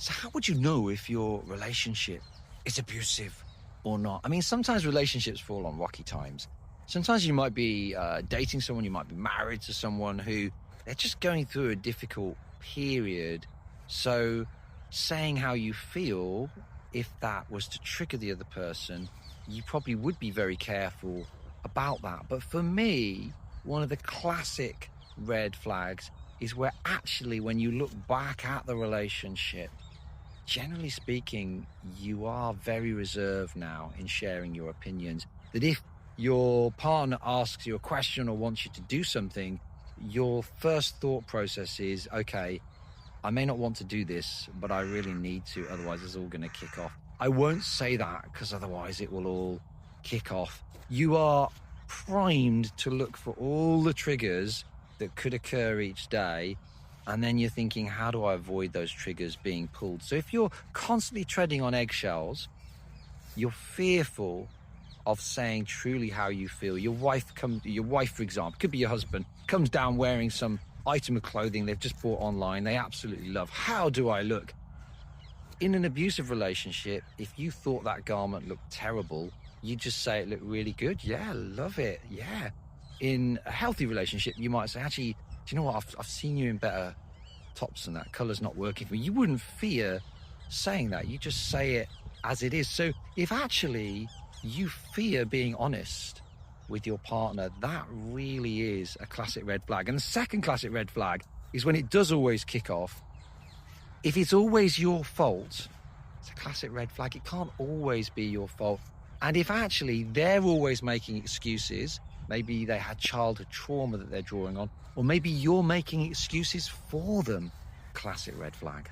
So how would you know if your relationship is abusive or not? I mean, sometimes relationships fall on rocky times. Sometimes you might be dating someone, you might be married to someone who they're just going through a difficult period. So saying how you feel, if that was to trigger the other person, you probably would be very careful about that. But for me, one of the classic red flags is where actually when you look back at the relationship, generally speaking, you are very reserved now in sharing your opinions. That if your partner asks you a question or wants you to do something, your first thought process is, okay, I may not want to do this, but I really need to, otherwise it's all going to kick off. I won't say that because otherwise it will all kick off. You are primed to look for all the triggers that could occur each day. And then you're thinking, how do I avoid those triggers being pulled? So if you're constantly treading on eggshells, you're fearful of saying truly how you feel. Your wife, for example, could be your husband, comes down wearing some item of clothing they've just bought online, they absolutely love. How do I look? In an abusive relationship, if you thought that garment looked terrible, you just say it looked really good. Yeah, love it. Yeah. In a healthy relationship, you might say, actually, do you know what? I've seen you in better tops than that. Color's not working for me. You wouldn't fear saying that. You just say it as it is. So if actually you fear being honest with your partner, that really is a classic red flag. And the second classic red flag is when it does always kick off. If it's always your fault, it's a classic red flag. It can't always be your fault. And if actually they're always making excuses, maybe they had childhood trauma that they're drawing on, or maybe you're making excuses for them, classic red flag.